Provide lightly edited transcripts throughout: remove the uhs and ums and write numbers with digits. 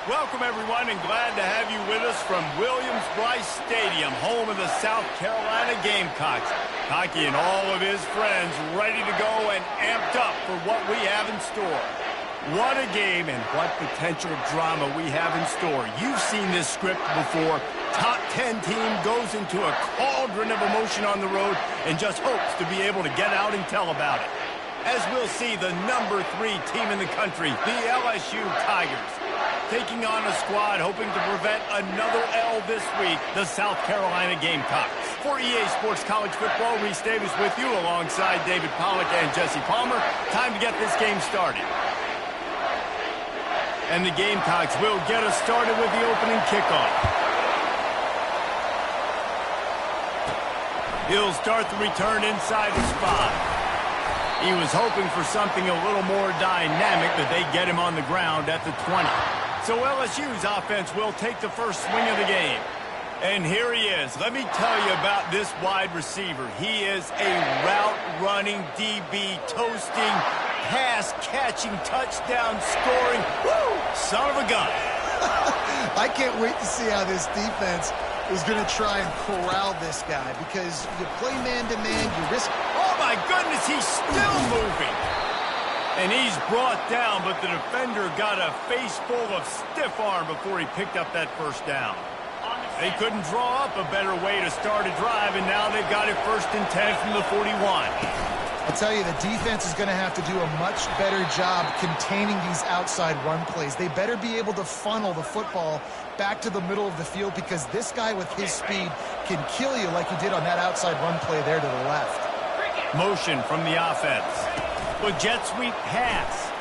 Welcome, everyone, and glad to have you with us from Williams-Brice Stadium, home of the South Carolina Gamecocks. Hockey and all of his friends ready to go and amped up for what we have in store. What a game and what potential drama we have in store. You've seen this script before. Top 10 team goes into a cauldron of emotion on the road and just hopes to be able to get out and tell about it. As we'll see, the #3 team in the country, the LSU Tigers, taking on a squad hoping to prevent another L this week, the South Carolina Gamecocks. For EA Sports College Football, Reese Davis with you alongside David Pollack and Jesse Palmer. Time to get this game started. And the Gamecocks will get us started with the opening kickoff. He'll start the return inside his 5. He was hoping for something a little more dynamic, but they get him on the ground at the 20. So LSU's offense will take the first swing of the game. And here he is. Let me tell you about this wide receiver. He is a route-running DB, toasting, pass-catching, touchdown-scoring, son of a gun. I can't wait to see how this defense is going to try and corral this guy, because you play man-to-man, you risk... Oh, my goodness, he's still moving. And he's brought down, but the defender got a face full of stiff arm before he picked up that first down. They couldn't draw up a better way to start a drive, and now they've got it 1st and 10 from the 41. I'll tell you, the defense is going to have to do a much better job containing these outside run plays. They better be able to funnel the football back to the middle of the field, because this guy with his speed can kill you like he did on that outside run play there to the left. Motion from the offense. The jet sweep pass.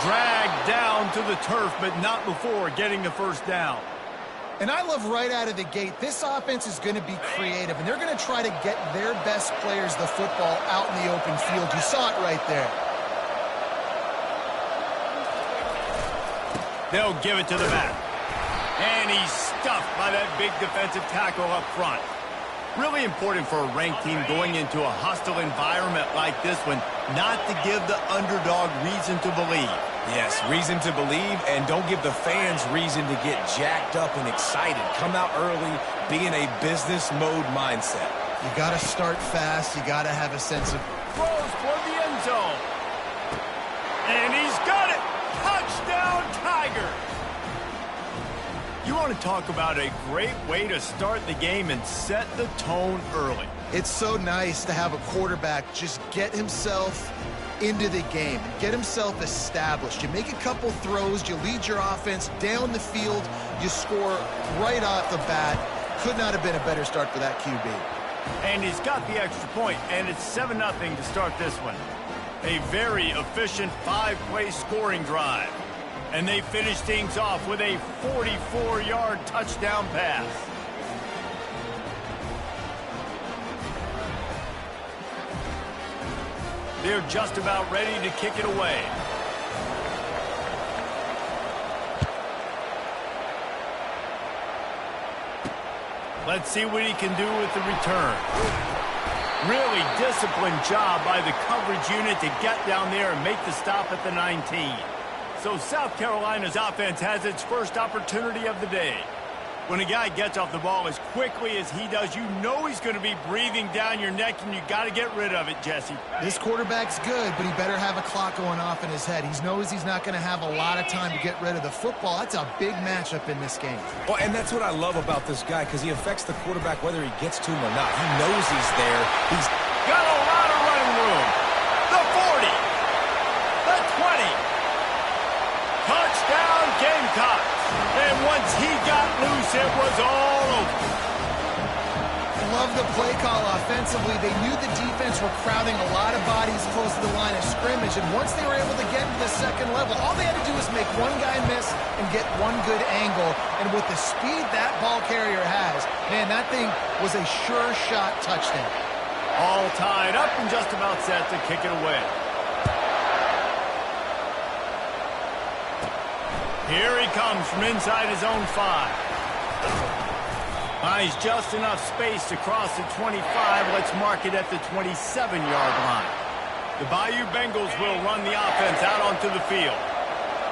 Dragged down to the turf, but not before getting the first down. And I love right out of the gate, this offense is going to be creative, and they're going to try to get their best players the football out in the open field. You saw it right there. They'll give it to the back. And he's stuffed by that big defensive tackle up front. Really important for a ranked team going into a hostile environment like this one, not to give the underdog reason to believe. Yes, reason to believe, and don't give the fans reason to get jacked up and excited. Come out early, be in a business mode mindset. You got to start fast. You got to have a sense of... Throws toward the end zone. And he's got it. Touchdown, Tiger. You want to talk about a great way to start the game and set the tone early. It's so nice to have a quarterback just get himself into the game, get himself established. You make a couple throws, you lead your offense down the field, you score right off the bat. Could not have been a better start for that QB. And he's got the extra point, and it's 7-0 to start this one. A very efficient 5-play scoring drive. And they finish things off with a 44-yard touchdown pass. They're just about ready to kick it away. Let's see what he can do with the return. Really disciplined job by the coverage unit to get down there and make the stop at the 19. So South Carolina's offense has its first opportunity of the day. When a guy gets off the ball as quickly as he does, you know he's going to be breathing down your neck, and you got to get rid of it, Jesse. This quarterback's good, but he better have a clock going off in his head. He knows he's not going to have a lot of time to get rid of the football. That's a big matchup in this game. Well, and that's what I love about this guy, because he affects the quarterback whether he gets to him or not. He knows he's there. He's got a lot of running room. The 40. The 20. Touchdown, Gamecocks. And once he got loose, it was all over. Love the play call offensively. They knew the defense were crowding a lot of bodies close to the line of scrimmage, and once they were able to get to the second level, all they had to do was make one guy miss and get one good angle. And with the speed that ball carrier has, man, that thing was a sure shot touchdown. All tied up and just about set to kick it away. Here he comes from inside his own 5. Buys just enough space to cross the 25. Let's mark it at the 27-yard line. The Bayou Bengals will run the offense out onto the field.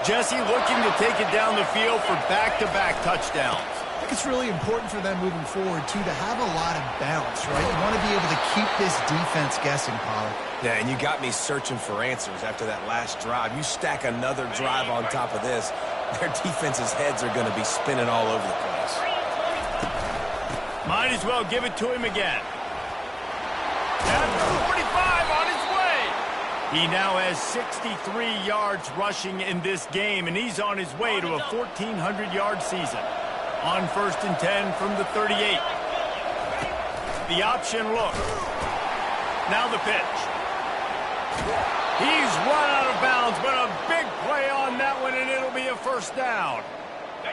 Jesse looking to take it down the field for back-to-back touchdowns. I think it's really important for them moving forward, too, to have a lot of balance, right? You want to be able to keep this defense guessing, Pollard. Yeah, and you got me searching for answers after that last drive. You stack another drive on top of this, their defense's heads are going to be spinning all over the place. Might as well give it to him again. At the 45 on his way. He now has 63 yards rushing in this game, and he's on his way to a 1,400-yard season. On 1st and 10 from the 38. The option look. Now the pitch. He's run out of bounds, but a big play on that one, and it'll be a first down.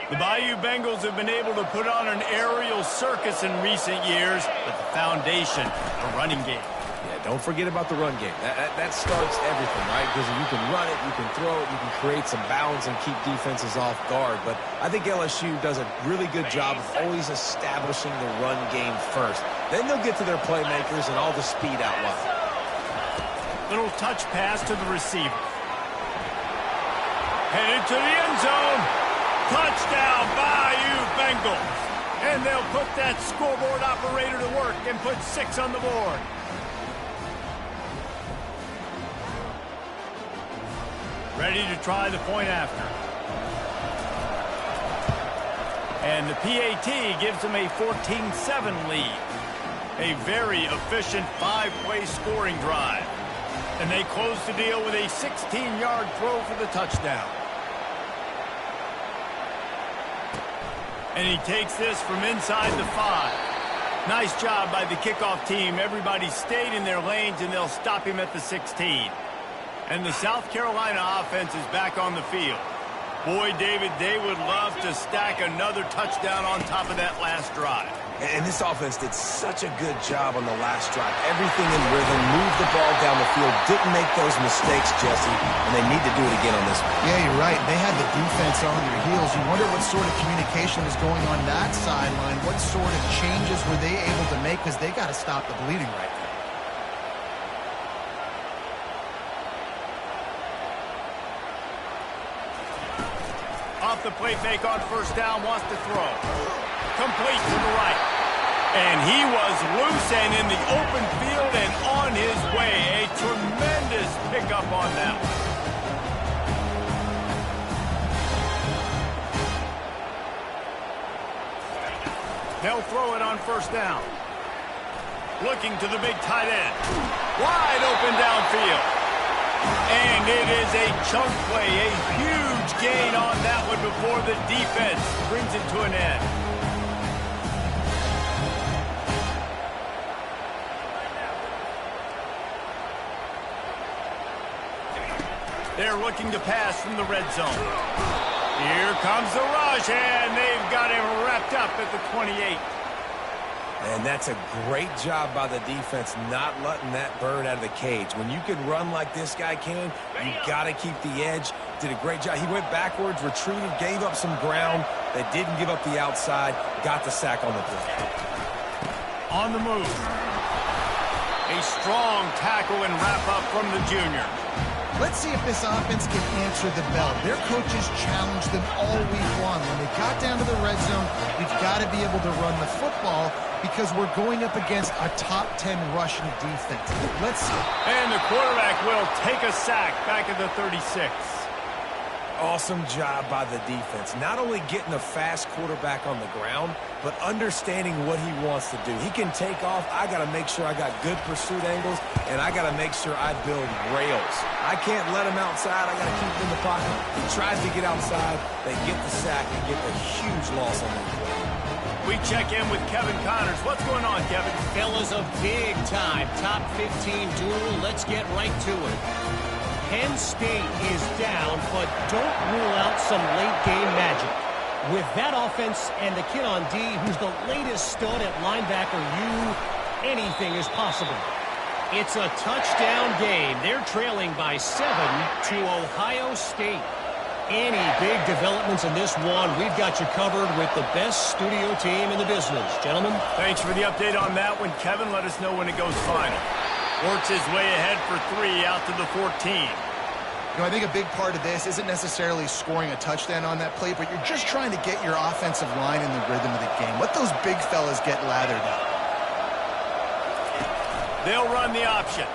The Bayou Bengals have been able to put on an aerial circus in recent years, but the foundation, a running game. Yeah, don't forget about the run game. That starts everything, right? Because you can run it, you can throw it, you can create some balance and keep defenses off guard. But I think LSU does a really good job of always establishing the run game first. Then they'll get to their playmakers and all the speed out wide. Little touch pass to the receiver. Headed to the end zone. Touchdown, Bayou Bengals. And they'll put that scoreboard operator to work and put 6 on the board. Ready to try the point after. And the PAT gives them a 14-7 lead. A very efficient 5-play scoring drive. And they close the deal with a 16-yard throw for the touchdown. And he takes this from inside the 5. Nice job by the kickoff team. Everybody stayed in their lanes, and they'll stop him at the 16. And the South Carolina offense is back on the field. Boy, David, they would love to stack another touchdown on top of that last drive. And this offense did such a good job on the last drive. Everything in rhythm, moved the ball down the field, didn't make those mistakes, Jesse, and they need to do it again on this one. Yeah, you're right. They had the defense on their heels. You wonder what sort of communication was going on that sideline. What sort of changes were they able to make, because they got to stop the bleeding right now. Off the play fake on first down, wants to throw. Complete to the right. And he was loose and in the open field and on his way. A tremendous pickup on that one. They'll throw it on first down. Looking to the big tight end. Wide open downfield. And it is a chunk play, a huge gain on that one before the defense brings it to an end. They're looking to pass from the red zone. Here comes the rush, and they've got him wrapped up at the 28. And that's a great job by the defense not letting that bird out of the cage. When you can run like this guy can, you got to keep the edge. Did a great job. He went backwards, retreated, gave up some ground. They didn't give up the outside, got the sack on the play. On the move. A strong tackle and wrap up from the junior. Let's see if this offense can answer the bell. Their coaches challenged them all week long. When they got down to the red zone, we've got to be able to run the football because we're going up against a top 10 rushing defense. Let's see. And the quarterback will take a sack back at the 36. Awesome job by the defense. Not only getting a fast quarterback on the ground, but understanding what he wants to do. He can take off. I got to make sure I got good pursuit angles, and I got to make sure I build rails. I can't let him outside. I got to keep him in the pocket. He tries to get outside. They get the sack and get a huge loss on the play. We check in with Kevin Connors. What's going on, Kevin? Fellas, a big time top 15 duel. Let's get right to it. Penn State is down, but don't rule out some late-game magic. With that offense and the kid on D, who's the latest stud at linebacker, anything is possible. It's a touchdown game. They're trailing by 7 to Ohio State. Any big developments in this one, we've got you covered with the best studio team in the business. Gentlemen. Thanks for the update on that one, Kevin. Let us know when it goes final. Works his way ahead for 3 out to the 14. I think a big part of this isn't necessarily scoring a touchdown on that play, but you're just trying to get your offensive line in the rhythm of the game. Let those big fellas get lathered up. They'll run the option.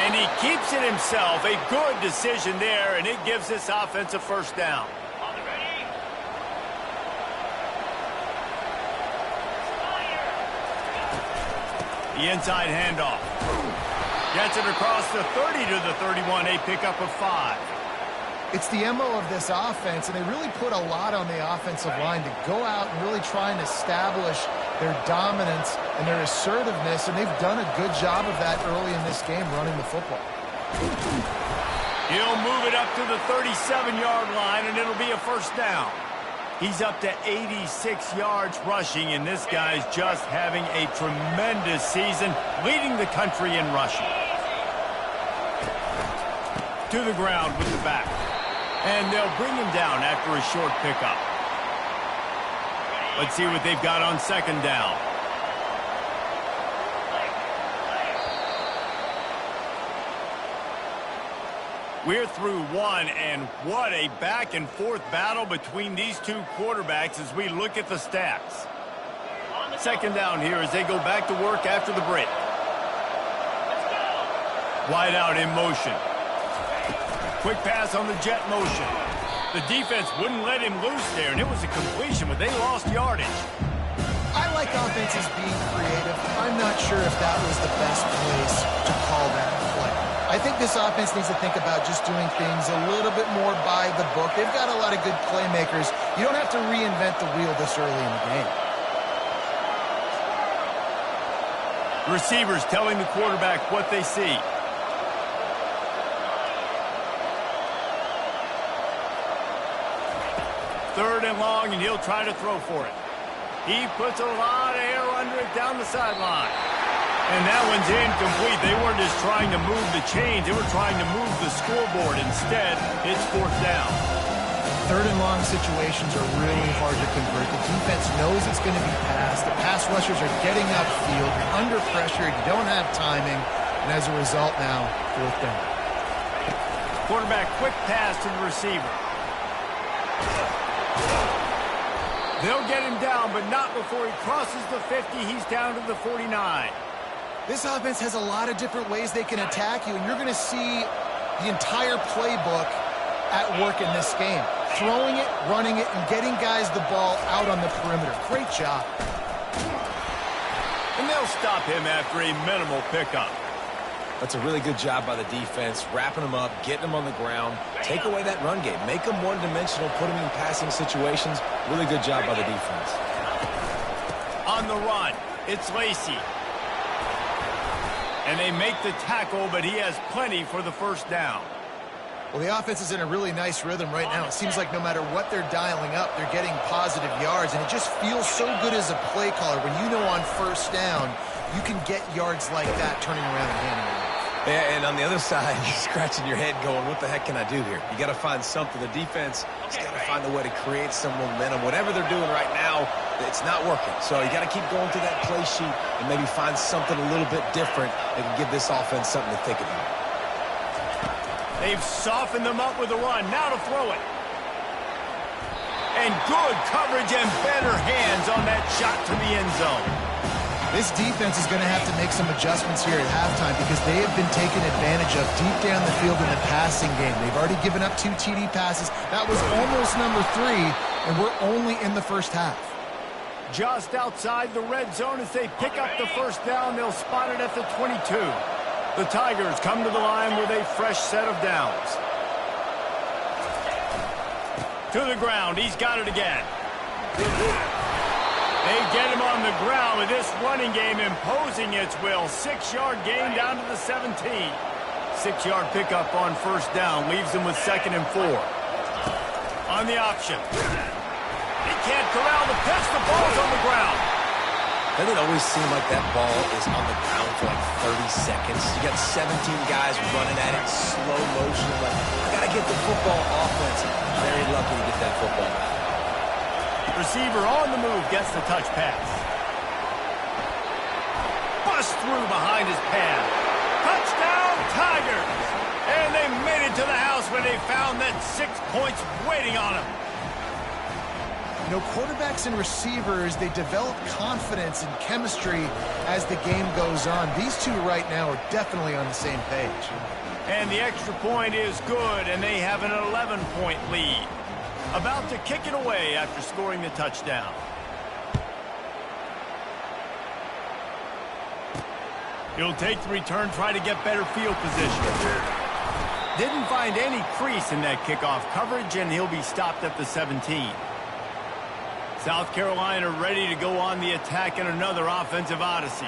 And he keeps it himself. A good decision there, and it gives this offense a first down. The inside handoff. Gets it across the 30 to the 31, a pickup of 5. It's the MO of this offense, and they really put a lot on the offensive line to go out and really try and establish their dominance and their assertiveness, and they've done a good job of that early in this game running the football. He'll move it up to the 37-yard line, and it'll be a first down. He's up to 86 yards rushing, and this guy's just having a tremendous season, leading the country in rushing. To the ground with the back. And they'll bring him down after a short pickup. Let's see what they've got on second down. We're through one, and what a back-and-forth battle between these two quarterbacks as we look at the stats. Second down here as they go back to work after the break. Wide out in motion. Quick pass on the jet motion. The defense wouldn't let him loose there, and it was a completion, but they lost yardage. I like offenses being creative. I'm not sure if that was the best place to call that play. I think this offense needs to think about just doing things a little bit more by the book. They've got a lot of good playmakers. You don't have to reinvent the wheel this early in the game. Receivers telling the quarterback what they see. Third and long, and he'll try to throw for it. He puts a lot of air under it down the sideline. And that one's incomplete. They weren't just trying to move the chains. They were trying to move the scoreboard. Instead, it's fourth down. Third and long situations are really hard to convert. The defense knows it's going to be passed. The pass rushers are getting upfield. You're under pressure. You don't have timing. And as a result now, fourth down. Quarterback quick pass to the receiver. They'll get him down, but not before he crosses the 50. He's down to the 49. This offense has a lot of different ways they can attack you, and you're going to see the entire playbook at work in this game. Throwing it, running it, and getting guys the ball out on the perimeter. Great job. And they'll stop him after a minimal pickup. That's a really good job by the defense, wrapping them up, getting them on the ground. Take away that run game. Make them one-dimensional, put them in passing situations. Really good job by the defense. On the run, it's Lacey. And they make the tackle, but he has plenty for the first down. Well, the offense is in a really nice rhythm right now. It seems like no matter what they're dialing up, they're getting positive yards, and it just feels so good as a play caller when you know on first down you can get yards like that turning around and handing it off. Yeah, and on the other side, you're scratching your head going, what the heck can I do here? You got to find something. The defense has got to find a way to create some momentum. Whatever they're doing right now, it's not working. So you got to keep going through that play sheet and maybe find something a little bit different that can give this offense something to think about. They've softened them up with the run. Now to throw it. And good coverage and better hands on that shot to the end zone. This defense is going to have to make some adjustments here at halftime because they have been taken advantage of deep down the field in the passing game. They've already given up 2 TD passes. That was almost number 3, and we're only in the first half. Just outside the red zone as they pick up the first down. They'll spot it at the 22. The Tigers come to the line with a fresh set of downs. To the ground. He's got it again. They get him on the ground with this running game imposing its will. 6-yard gain down to the 17. 6-yard pickup on first down leaves them with 2nd and 4. On the option. He can't corral the pitch. The ball's on the ground. Doesn't it always seem like that ball is on the ground for like 30 seconds? You got 17 guys running at it in slow motion. Like, I got to get the football offense. Very lucky to get that football back. Receiver on the move gets the touch pass. Bust through behind his pad. Touchdown, Tigers! And they made it to the house where they found that 6 points waiting on them. You know, quarterbacks and receivers, they develop confidence and chemistry as the game goes on. These two right now are definitely on the same page. And the extra point is good, and they have an 11-point lead. About to kick it away after scoring the touchdown. He'll take the return, try to get better field position. Didn't find any crease in that kickoff coverage, and he'll be stopped at the 17. South Carolina ready to go on the attack in another offensive odyssey.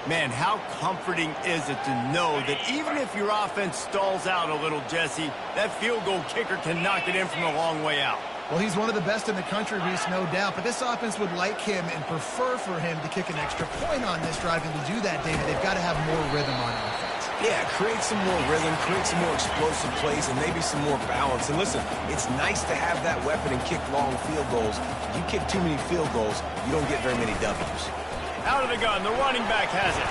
Man, how comforting is it to know that even if your offense stalls out a little, Jesse, that field goal kicker can knock it in from a long way out. Well, he's one of the best in the country, Reese, no doubt. But this offense would like him and prefer for him to kick an extra point on this drive. And to do that, David, they've got to have more rhythm on offense. Yeah, create some more rhythm, create some more explosive plays, and maybe some more balance. And listen, it's nice to have that weapon and kick long field goals. If you kick too many field goals, you don't get very many W's. Out of the gun, the running back has it.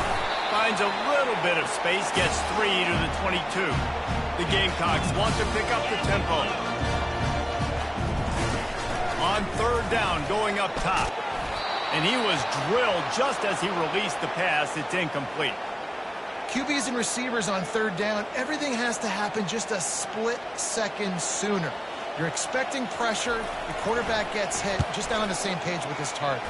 Finds a little bit of space, gets 3 to the 22. The Gamecocks want to pick up the tempo. On third down, going up top. And he was drilled just as he released the pass. It's incomplete. QBs and receivers on third down, everything has to happen just a split second sooner. You're expecting pressure, the quarterback gets hit, just not on the same page with his target.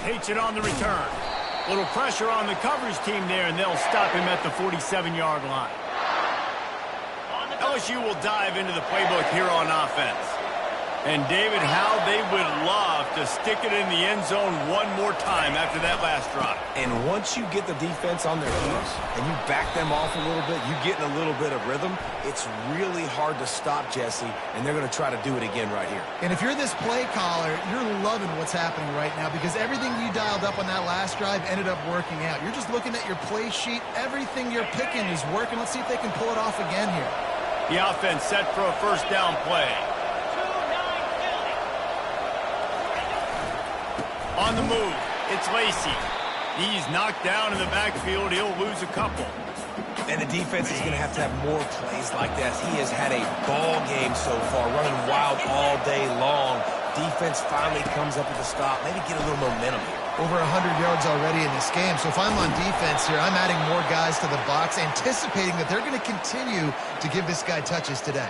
Takes it on the return. Little pressure on the coverage team there, and they'll stop him at the 47-yard line. LSU will dive into the playbook here on offense. And, David, how they would love to stick it in the end zone one more time after that last drive. And once you get the defense on their heels and you back them off a little bit, you get in a little bit of rhythm, it's really hard to stop, Jesse, and they're going to try to do it again right here. And if you're this play caller, you're loving what's happening right now because everything you dialed up on that last drive ended up working out. You're just looking at your play sheet. Everything you're picking is working. Let's see if they can pull it off again here. The offense set for a first down play. On the move, it's Lacey. He's knocked down in the backfield. He'll lose a couple. And the defense is going to have more plays like that. He has had a ball game so far, running wild all day long. Defense finally comes up with a stop. Maybe get a little momentum here. Over 100 yards already in this game. So if I'm on defense here, I'm adding more guys to the box, anticipating that they're going to continue to give this guy touches today.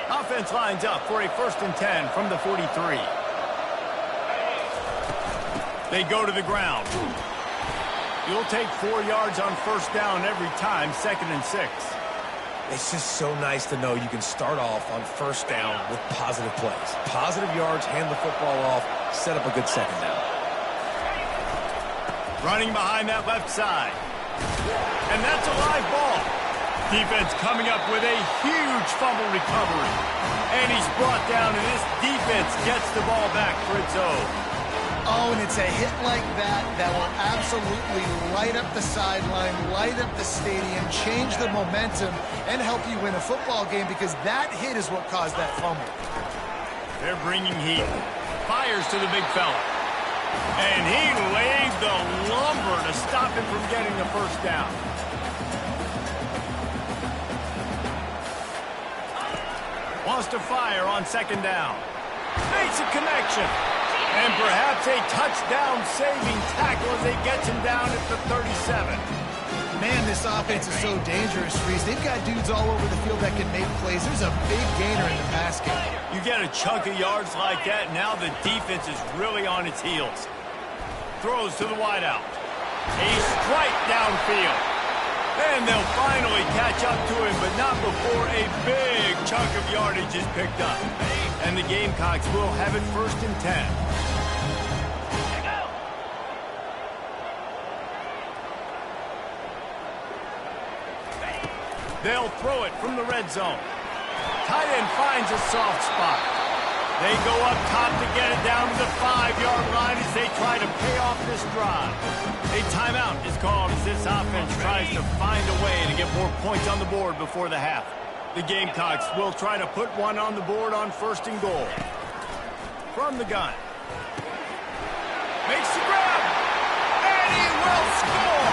Offense lines up for a 1st and 10 from the 43. They go to the ground. You'll take 4 yards on first down every time, 2nd and 6. It's just so nice to know you can start off on first down with positive plays. Positive yards, hand the football off, set up a good second down. Running behind that left side. And that's a live ball. Defense coming up with a huge fumble recovery. And he's brought down, and this defense gets the ball back for its own. Oh, and it's a hit like that that will absolutely light up the sideline, light up the stadium, change the momentum, and help you win a football game because that hit is what caused that fumble. They're bringing heat. Fires to the big fella. And he laid the lumber to stop him from getting the first down. Wants to fire on 2nd down. Makes a connection. And perhaps a touchdown-saving tackle as they get him down at the 37. Man, this offense is so dangerous, Reese. They've got dudes all over the field that can make plays. There's a big gainer in the pass game. You get a chunk of yards like that, now the defense is really on its heels. Throws to the wideout. A strike downfield. And they'll finally catch up to him, but not before a big chunk of yardage is picked up. And the Gamecocks will have it 1st and 10. They'll throw it from the red zone. Tight end finds a soft spot. They go up top to get it down to the 5-yard line as they try to pay off this drive. A timeout is called as this offense tries to find a way to get more points on the board before the half. The Gamecocks will try to put one on the board on 1st and goal. From the gun. Makes the grab. And he will score.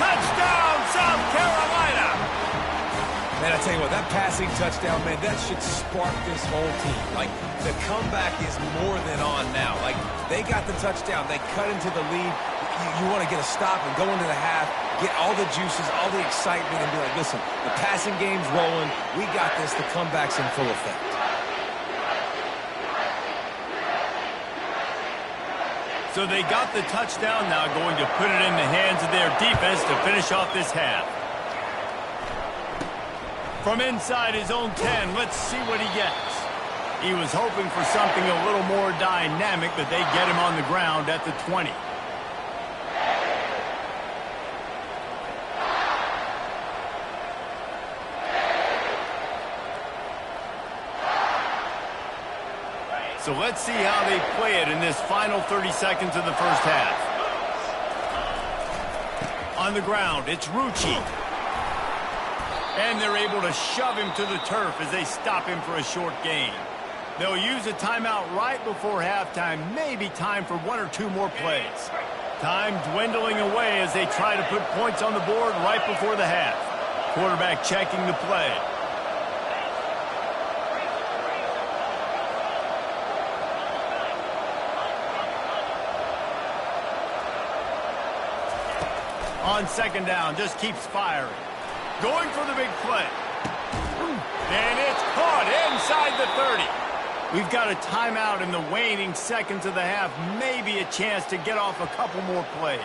Touchdown, South Carolina. Man, I tell you what, that passing touchdown, man, that should spark this whole team. Like, the comeback is more than on now. Like, they got the touchdown. They cut into the lead. You want to get a stop and go into the half, get all the juices, all the excitement, and be like, listen, the passing game's rolling. We got this. The comeback's in full effect. So they got the touchdown, now going to put it in the hands of their defense to finish off this half. From inside his own 10, let's see what he gets. He was hoping for something a little more dynamic, but they get him on the ground at the 20. So let's see how they play it in this final 30 seconds of the first half. On the ground, it's Rucci. And they're able to shove him to the turf as they stop him for a short gain. They'll use a timeout right before halftime, maybe time for one or two more plays. Time dwindling away as they try to put points on the board right before the half. Quarterback checking the play. On second down, just keeps firing. Going for the big play. And it's caught inside the 30. We've got a timeout in the waning seconds of the half. Maybe a chance to get off a couple more plays.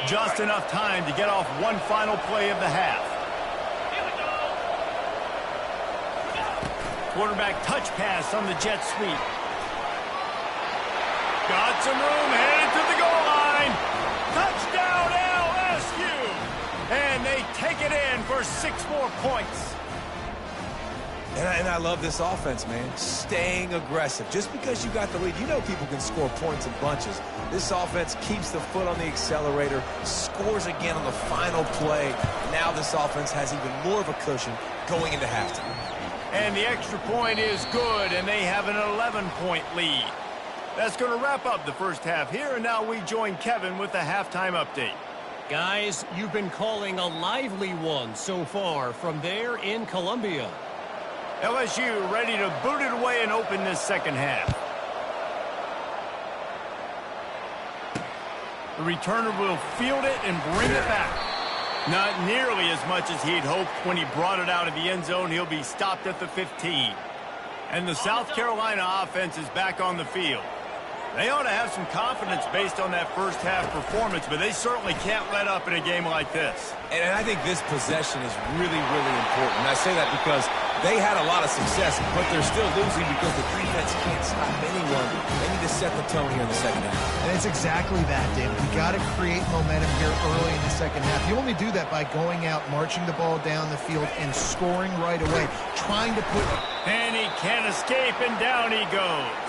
Just enough time to get off one final play of the half. Quarterback touch pass on the jet sweep. Got some room, headed to the goal line. Touchdown LSU. And they take it in for 6 more points. And I love this offense, man. Staying aggressive. Just because you got the lead, you know people can score points in bunches. This offense keeps the foot on the accelerator, scores again on the final play. Now this offense has even more of a cushion going into halftime. And the extra point is good, and they have an 11-point lead. That's going to wrap up the first half here, and now we join Kevin with the halftime update. Guys, you've been calling a lively one so far from there in Columbia. LSU ready to boot it away and open this second half. The returner will field it and bring it back. Not nearly as much as he'd hoped when he brought it out of the end zone. He'll be stopped at the 15. And the South Carolina offense is back on the field. They ought to have some confidence based on that first half performance, but they certainly can't let up in a game like this. And I think this possession is really, really important. And I say that because they had a lot of success, but they're still losing because the defense can't stop anyone. They need to set the tone here in the second half. And it's exactly that, David. You got to create momentum here early in the second half. You only do that by going out, marching the ball down the field, and scoring right away. Trying to put... And he can't escape, and down he goes.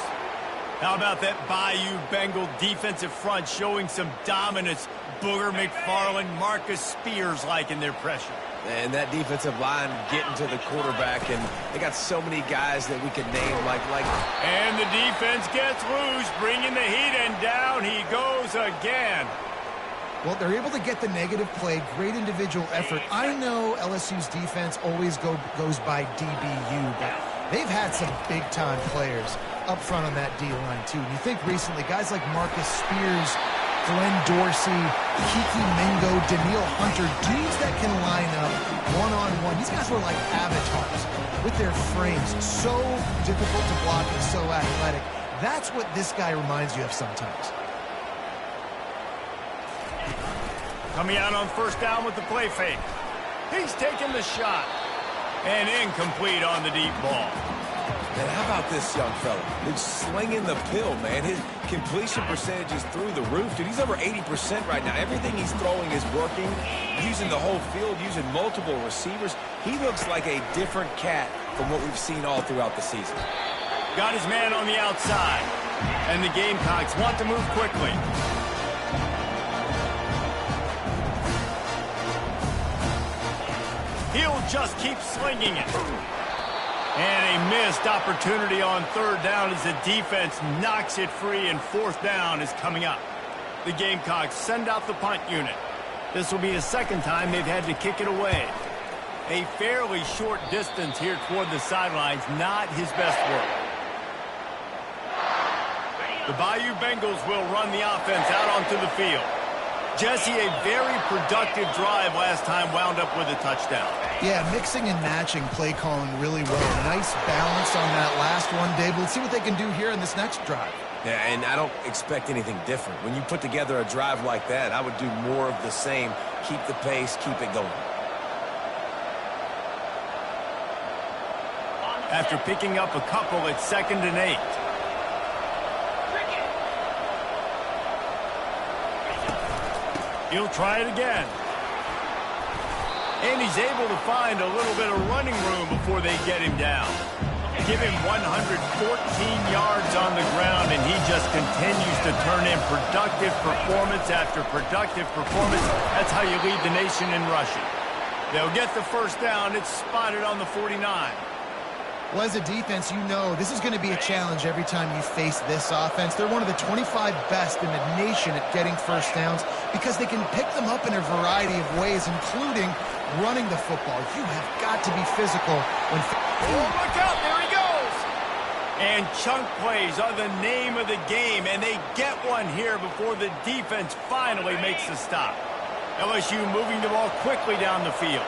How about that Bayou Bengal defensive front showing some dominance? Booger McFarland, Marcus Spears-like in their pressure. And that defensive line getting to the quarterback, and they got so many guys that we could name like. And the defense gets loose, bringing the heat, and down he goes again. Well, they're able to get the negative play, great individual effort. I know LSU's defense always goes by DBU, but they've had some big-time players up front on that D-line, too. And you think recently, guys like Marcus Spears, Glenn Dorsey, Kiki Mingo, Daniil Hunter, dudes that can line up one-on-one. These guys were like avatars with their frames. So difficult to block and so athletic. That's what this guy reminds you of sometimes. Coming out on first down with the play fake. He's taking the shot. And incomplete on the deep ball. And how about this young fella? He's slinging the pill, man. His completion percentage is through the roof. Dude, he's over 80% right now. Everything he's throwing is working. Using the whole field, using multiple receivers. He looks like a different cat from what we've seen all throughout the season. Got his man on the outside. And the Gamecocks want to move quickly. He'll just keep slinging it. And a missed opportunity on third down as the defense knocks it free, and fourth down is coming up. The Gamecocks send out the punt unit. This will be the second time they've had to kick it away. A fairly short distance here toward the sidelines, not his best work. The Bayou Bengals will run the offense out onto the field. Jesse, a very productive drive last time wound up with a touchdown. Yeah, mixing and matching play calling really well. Nice balance on that last one, Dave. Let's see what they can do here in this next drive. Yeah, and I don't expect anything different. When you put together a drive like that, I would do more of the same. Keep the pace, keep it going. After picking up a couple, it's 2nd and 8. He'll try it again. And he's able to find a little bit of running room before they get him down. Give him 114 yards on the ground, and he just continues to turn in productive performance after productive performance. That's how you lead the nation in rushing. They'll get the first down. It's spotted on the 49. Well, as a defense, you know this is going to be a challenge every time you face this offense. They're one of the 25 best in the nation at getting first downs because they can pick them up in a variety of ways, including running the football. You have got to be physical when... Oh, look out! There he goes! And chunk plays are the name of the game, and they get one here before the defense finally makes the stop. LSU moving the ball quickly down the field.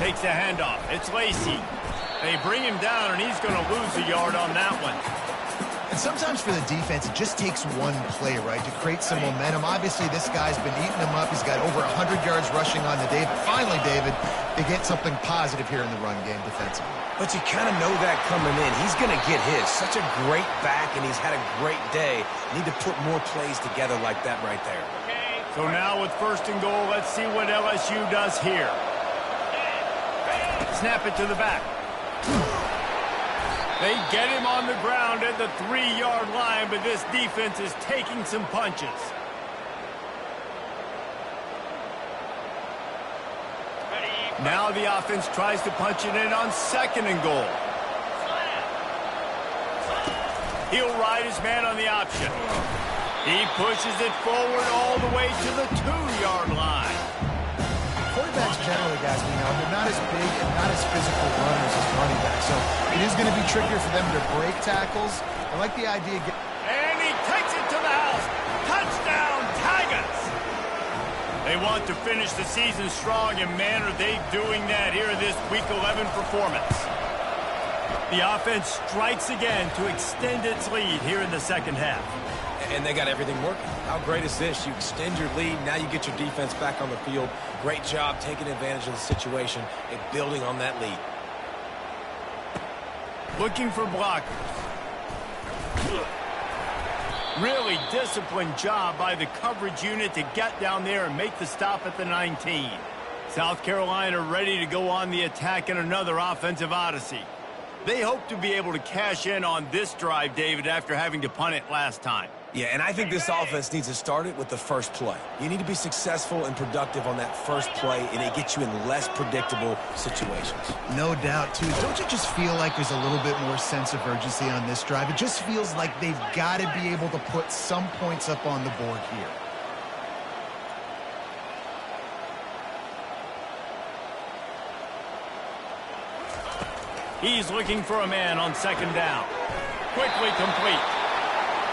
Takes the handoff. It's Lacey. They bring him down, and he's going to lose a yard on that one. And sometimes for the defense, it just takes one play, right, to create some momentum. Obviously, this guy's been eating them up. He's got over 100 yards rushing on the day. But finally, David, they get something positive here in the run game defensively. But you kind of know that coming in. He's going to get his. Such a great back, and he's had a great day. Need to put more plays together like that right there. So now with 1st and goal, let's see what LSU does here. Snap it to the back. They get him on the ground at the 3-yard line, but this defense is taking some punches. Now the offense tries to punch it in on 2nd and goal. He'll ride his man on the option. He pushes it forward all the way to the 2-yard line. Quarterbacks generally, guys, we know, they're not as big and not as physical runners as running backs. So it is going to be trickier for them to break tackles. I like the idea. And he takes it to the house. Touchdown, Tigers! They want to finish the season strong, and man, are they doing that here in this Week 11 performance. The offense strikes again to extend its lead here in the second half. And they got everything working. How great is this? You extend your lead, now you get your defense back on the field. Great job taking advantage of the situation and building on that lead. Looking for blockers. Really disciplined job by the coverage unit to get down there and make the stop at the 19. South Carolina ready to go on the attack in another offensive odyssey. They hope to be able to cash in on this drive, David, after having to punt it last time. Yeah, and I think this offense needs to start it with the first play. You need to be successful and productive on that first play, and it gets you in less predictable situations. No doubt, too. Don't you just feel like there's a little bit more sense of urgency on this drive? It just feels like they've got to be able to put some points up on the board here. He's looking for a man on 2nd down. Quickly complete.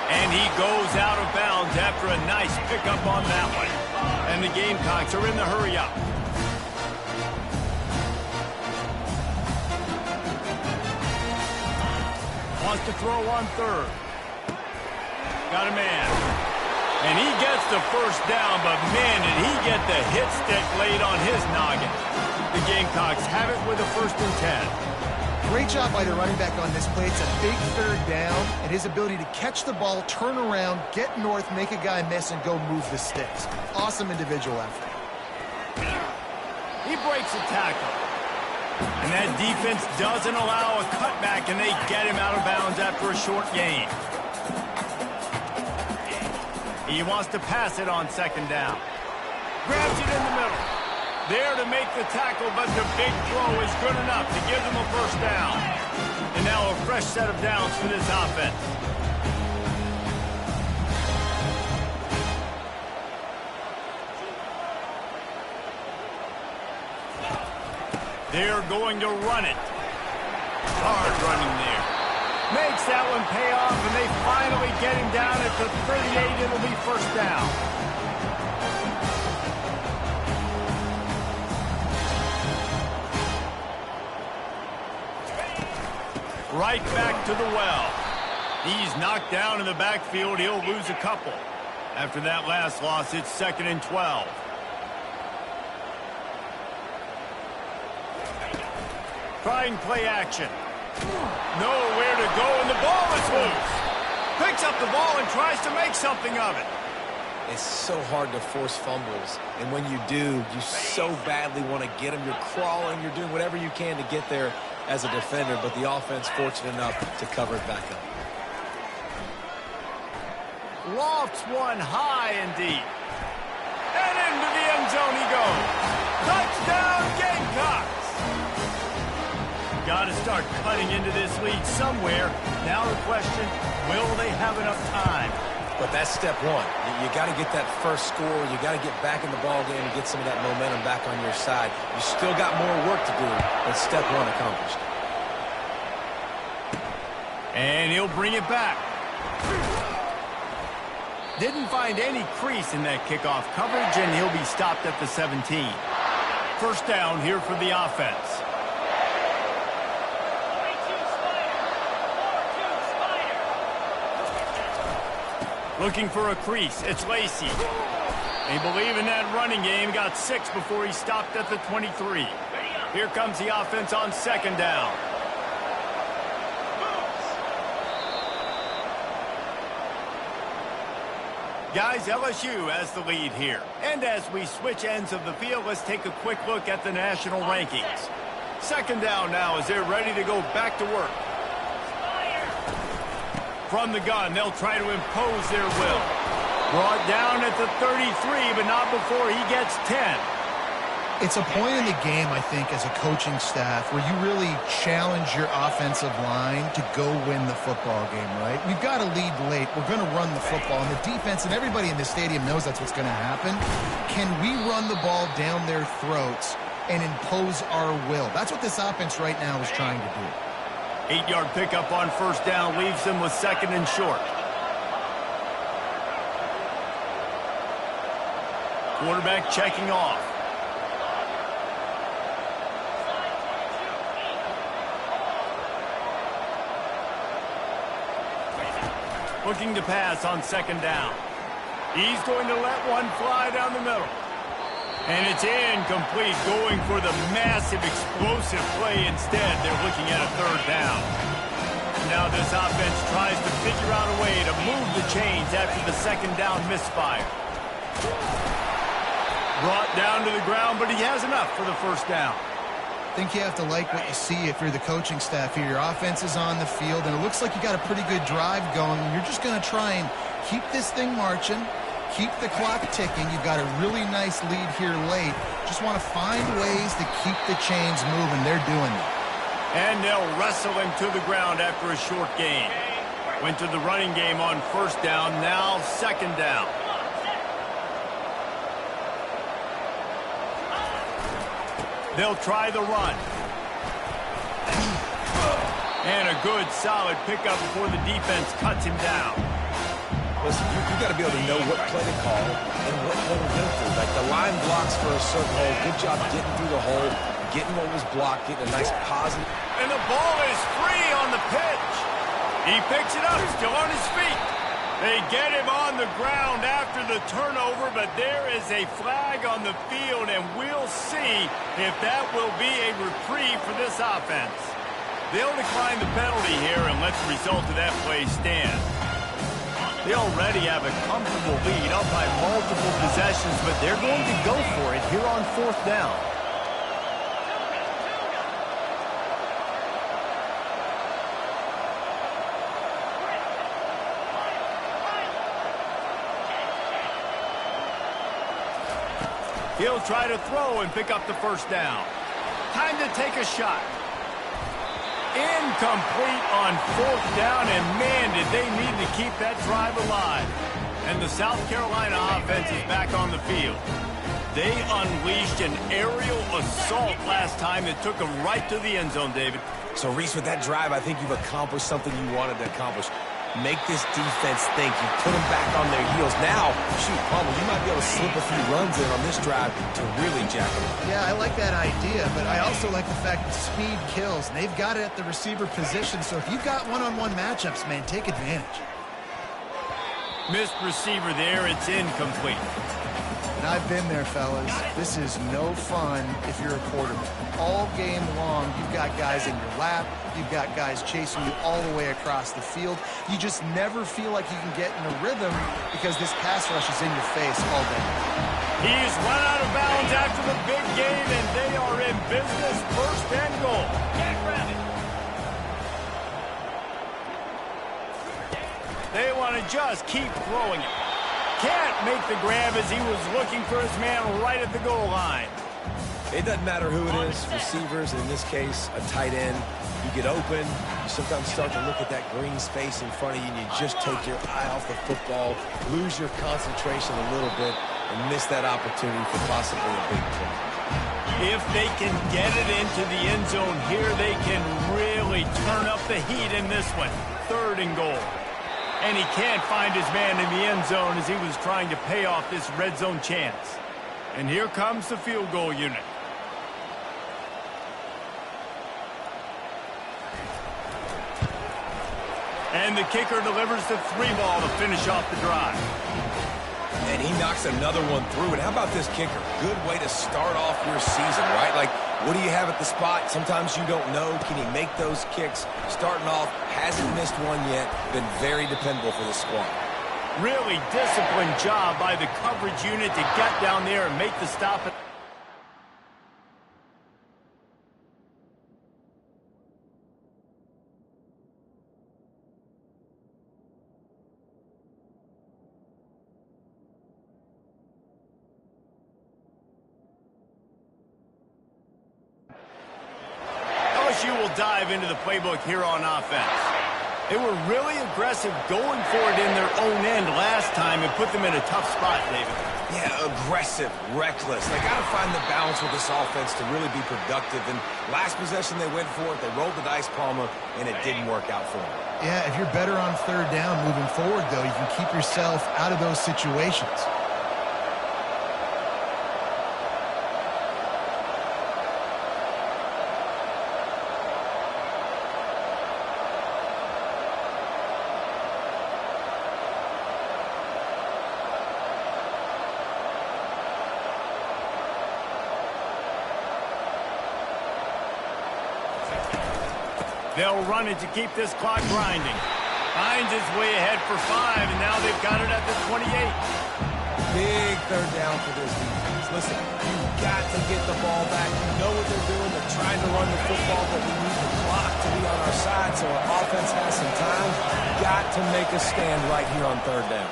And he goes out of bounds after a nice pickup on that one. And the Gamecocks are in the hurry-up. Wants to throw on 3rd. Got a man. And he gets the first down, but man, did he get the hit stick laid on his noggin. The Gamecocks have it with a 1st and 10. Great job by the running back on this play. It's a big 3rd down, and his ability to catch the ball, turn around, get north, make a guy miss, and go move the sticks. Awesome individual effort. He breaks a tackle. And that defense doesn't allow a cutback, and they get him out of bounds after a short gain. He wants to pass it on second down. Grabs it in the middle. There to make the tackle, but the big throw is good enough to give them a first down. And now a fresh set of downs for this offense. They're going to run it. Hard running there. Makes that one pay off, and they finally get him down at the 38. It'll be first down. Right back to the well. He's knocked down in the backfield. He'll lose a couple. After that last loss, it's 2nd and 12. Trying play action. Nowhere to go, and the ball is loose. Picks up the ball and tries to make something of it. It's so hard to force fumbles, and when you do, you so badly want to get them. You're crawling, you're doing whatever you can to get there as a defender, but the offense fortunate enough to cover it back up. Lofts one high and deep. And into the end zone he goes. Touchdown, Gamecocks! Got to start cutting into this lead somewhere. Now the question, will they have enough time? But that's step one. You got to get that first score. You got to get back in the ball game and get some of that momentum back on your side. You still got more work to do, but step one accomplished. And he'll bring it back. Didn't find any crease in that kickoff coverage, and he'll be stopped at the 17. First down here for the offense. Looking for a crease. It's Lacey. They believe in that running game. Got 6 before he stopped at the 23. Here comes the offense on second down. Guys, LSU has the lead here. And as we switch ends of the field, let's take a quick look at the national rankings. Second down now as they're ready to go back to work. From the gun, they'll try to impose their will. Brought down at the 33, but not before he gets 10. It's a point in the game, I think, as a coaching staff where you really challenge your offensive line to go win the football game, right? We've got to lead late. We're going to run the football. And the defense and everybody in the stadium knows that's what's going to happen. Can we run the ball down their throats and impose our will? That's what this offense right now is trying to do. 8-yard pickup on first down leaves them with 2nd and short. Quarterback checking off. Looking to pass on second down. He's going to let one fly down the middle. And it's incomplete, going for the massive explosive play instead. They're looking at a third down. Now this offense tries to figure out a way to move the chains after the second down misfire. Brought down to the ground, but he has enough for the first down. I think you have to like what you see if you're the coaching staff here. Your offense is on the field, and it looks like you got a pretty good drive going. You're just going to try and keep this thing marching. Keep the clock ticking. You've got a really nice lead here late. Just want to find ways to keep the chains moving. They're doing it. And they'll wrestle him to the ground after a short gain. Went to the running game on first down, now second down. They'll try the run. And a good, solid pickup before the defense cuts him down. Listen, you got to be able to know what play to call and what hole to go through. Like the line blocks for a certain hole. Good job getting through the hole, getting what was blocked, getting a nice positive. And the ball is free on the pitch. He picks it up, still on his feet. They get him on the ground after the turnover, but there is a flag on the field, and we'll see if that will be a reprieve for this offense. They'll decline the penalty here and let the result of that play stand. They already have a comfortable lead up by multiple possessions, but they're going to go for it here on fourth down. He'll try to throw and pick up the first down. Time to take a shot. Incomplete on 4th down, and man, did they need to keep that drive alive. And the South Carolina offense is back on the field. They unleashed an aerial assault last time that took them right to the end zone, David. So, Reese, with that drive, I think you've accomplished something you wanted to accomplish. Make this defense think. You put them back on their heels. Now, shoot, Palmer, you might be able to slip a few runs in on this drive to really jack them up. Yeah, I like that idea, but I also like the fact that speed kills. And they've got it at the receiver position, so if you've got one-on-one matchups, man, take advantage. Missed receiver there. It's incomplete. And I've been there, fellas. This is no fun if you're a quarterback. All game long, you've got guys in your lap. You've got guys chasing you all the way across the field. You just never feel like you can get in a rhythm because this pass rush is in your face all day. He's run out of bounds after the big game, and they are in business. 1st and goal. Get ready. They want to just keep throwing it. Can't make the grab as he was looking for his man right at the goal line. It doesn't matter who it is, receivers, in this case, a tight end. You get open, you sometimes start to look at that green space in front of you, and you just take your eye off the football, lose your concentration a little bit, and miss that opportunity for possibly a big play. If they can get it into the end zone here, they can really turn up the heat in this one. 3rd and goal. And he can't find his man in the end zone as he was trying to pay off this red zone chance. And here comes the field goal unit. And the kicker delivers the 3-ball to finish off the drive. And he knocks another one through. And how about this kicker? Good way to start off your season, right? Like, what do you have at the spot? Sometimes you don't know. Can he make those kicks? Starting off, hasn't missed one yet. Been very dependable for the squad. Really disciplined job by the coverage unit to get down there and make the stop. LSU will dive into the playbook here on offense. They were really aggressive going for it in their own end last time and put them in a tough spot, David. Yeah, aggressive, reckless. They got to find the balance with this offense to really be productive. And last possession, they went for it. They rolled the dice, Palmer, and it didn't work out for them. Yeah, if you're better on 3rd down moving forward, though, you can keep yourself out of those situations. They'll run it to keep this clock grinding. Finds his way ahead for 5, and now they've got it at the 28. Big 3rd down for this defense. Listen, you've got to get the ball back. You know what they're doing. They're trying to run the football, but we need the clock to be on our side so our offense has some time. Got to make a stand right here on 3rd down.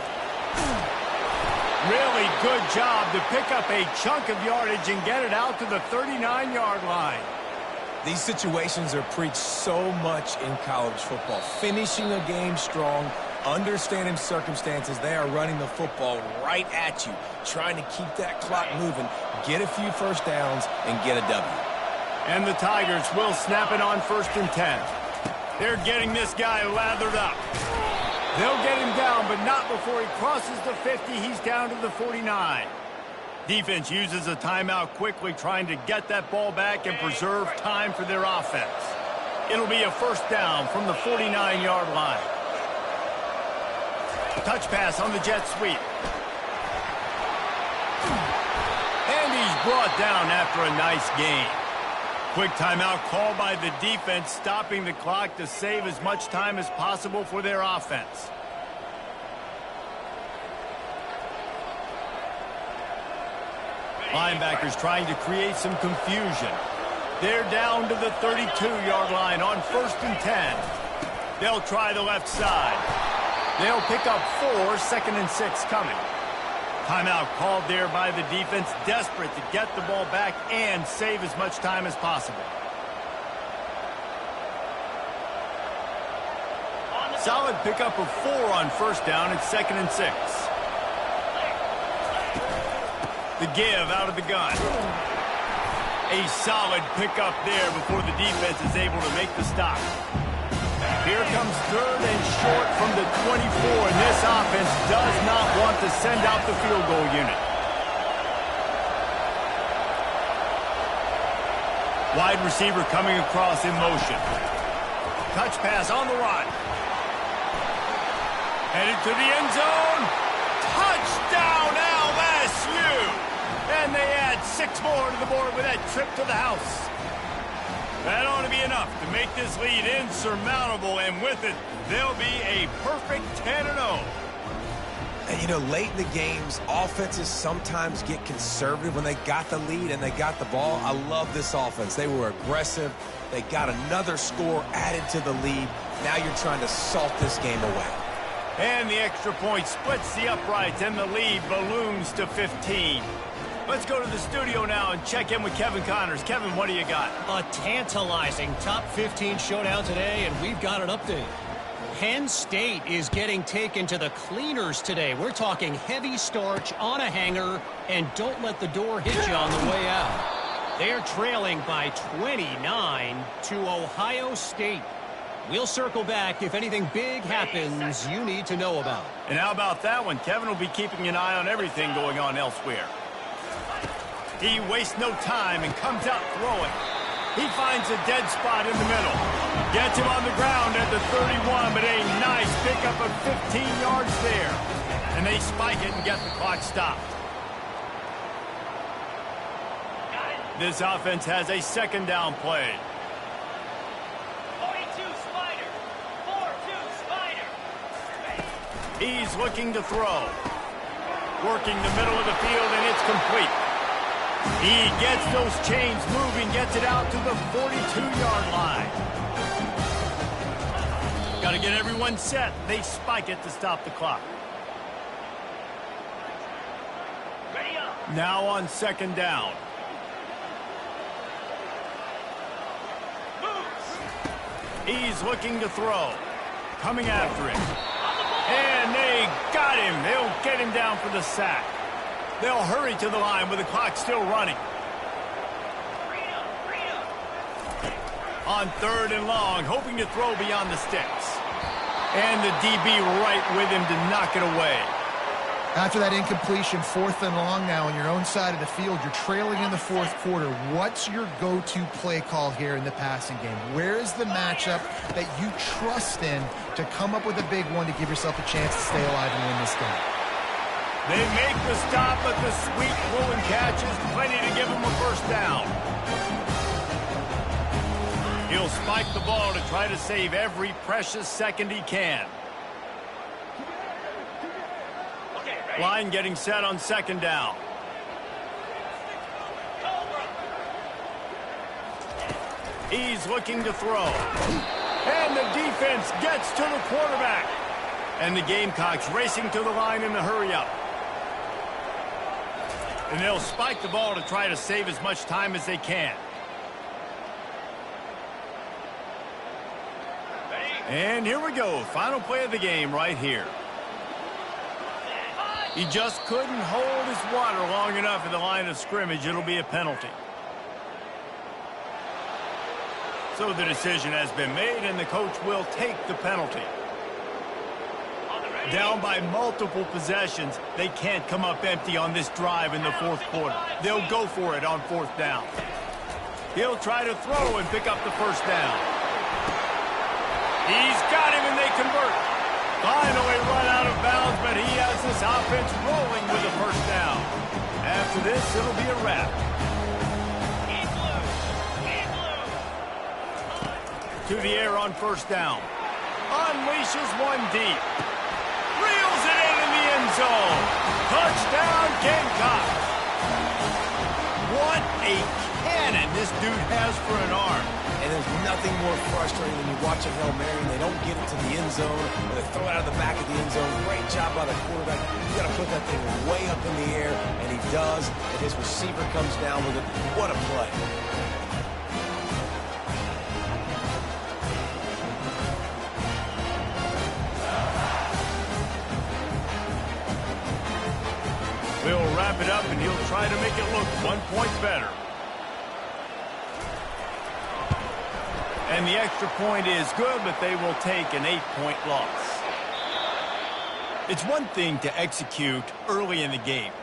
Really good job to pick up a chunk of yardage and get it out to the 39-yard line. These situations are preached so much in college football. Finishing a game strong, understanding circumstances. They are running the football right at you, trying to keep that clock moving, get a few first downs, and get a W. And the Tigers will snap it on 1st and 10. They're getting this guy lathered up. They'll get him down, but not before he crosses the 50. He's down to the 49. Defense uses a timeout quickly, trying to get that ball back and preserve time for their offense. It'll be a 1st down from the 49-yard line. Touch pass on the jet sweep. And he's brought down after a nice gain. Quick timeout called by the defense, stopping the clock to save as much time as possible for their offense. Linebackers trying to create some confusion. They're down to the 32-yard line on 1st and 10. They'll try the left side. They'll pick up 4, 2nd and 6 coming. Timeout called there by the defense, desperate to get the ball back and save as much time as possible. Solid pickup of 4 on first down and 2nd and 6. The give out of the gun. A solid pickup there before the defense is able to make the stop. Here comes 3rd and short from the 24, and this offense does not want to send out the field goal unit. Wide receiver coming across in motion. Touch pass on the run. Headed to the end zone. Touchdown, LSU! And they add 6 more to the board with that trip to the house. That ought to be enough to make this lead insurmountable, and with it, they'll be a perfect 10-0. And, you know, late in the games, offenses sometimes get conservative when they got the lead and they got the ball. I love this offense. They were aggressive. They got another score added to the lead. Now you're trying to salt this game away. And the extra point splits the uprights, and the lead balloons to 15. Let's go to the studio now and check in with Kevin Connors. Kevin, what do you got? A tantalizing top 15 showdown today, and we've got an update. Penn State is getting taken to the cleaners today. We're talking heavy starch on a hanger, and don't let the door hit you on the way out. They're trailing by 29 to Ohio State. We'll circle back if anything big happens you need to know about. And how about that one? Kevin will be keeping an eye on everything going on elsewhere. He wastes no time and comes out throwing. He finds a dead spot in the middle. Gets him on the ground at the 31, but a nice pickup of 15 yards there. And they spike it and get the clock stopped. This offense has a 2nd down play. 42 Spider. 4-2 Spider. He's looking to throw. Working the middle of the field, and it's complete. He gets those chains moving, gets it out to the 42-yard line. Got to get everyone set. They spike it to stop the clock. Ready up. Now on 2nd down. Moves. He's looking to throw. Coming after him. And they got him. They'll get him down for the sack. They'll hurry to the line with the clock still running. On 3rd and long, hoping to throw beyond the sticks. And the DB right with him to knock it away. After that incompletion, 4th and long now on your own side of the field, you're trailing in the 4th quarter. What's your go-to play call here in the passing game? Where is the matchup that you trust in to come up with a big one to give yourself a chance to stay alive and win this game? They make the stop, but the sweet pulling catch is plenty to give him a 1st down. He'll spike the ball to try to save every precious second he can. Line getting set on 2nd down. He's looking to throw. And the defense gets to the quarterback. And the Gamecocks racing to the line in the hurry-up. And they'll spike the ball to try to save as much time as they can. And here we go. Final play of the game right here. He just couldn't hold his water long enough at the line of scrimmage. It'll be a penalty. So the decision has been made, and the coach will take the penalty. Down by multiple possessions, they can't come up empty on this drive in the 4th quarter. They'll go for it on 4th down. He'll try to throw and pick up the 1st down. He's got him, and they convert. Finally run out of bounds, but he has this offense rolling with a 1st down. After this, it'll be a wrap. To the air on 1st down. Unleashes one deep. Reels it in the end zone. Touchdown, Gamecocks. What a cannon this dude has for an arm. And there's nothing more frustrating than you watch a Hail Mary and they don't get it to the end zone, or they throw it out of the back of the end zone. Great job by the quarterback. You got to put that thing way up in the air, and he does, and his receiver comes down with it. What a play. We'll wrap it up, and he'll try to make it look 1 point better. And the extra point is good, but they will take an 8-point loss. It's one thing to execute early in the game.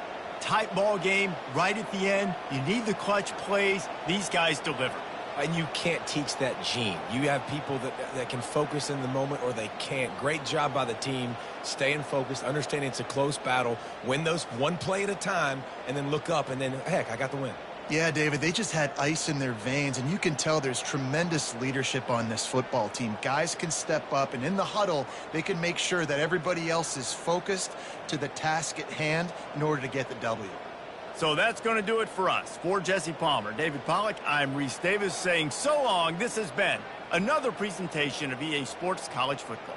Tight ball game, right at the end. You need the clutch plays. These guys deliver. And you can't teach that gene. You have people that can focus in the moment, or they can't. Great job by the team, staying focused, understanding it's a close battle, win those one play at a time, and then look up, and then, heck, I got the win. Yeah, David, they just had ice in their veins, and you can tell there's tremendous leadership on this football team. Guys can step up, and in the huddle, they can make sure that everybody else is focused to the task at hand in order to get the W. So that's going to do it for us. For Jesse Palmer, David Pollack, I'm Reese Davis saying so long. This has been another presentation of EA Sports College Football.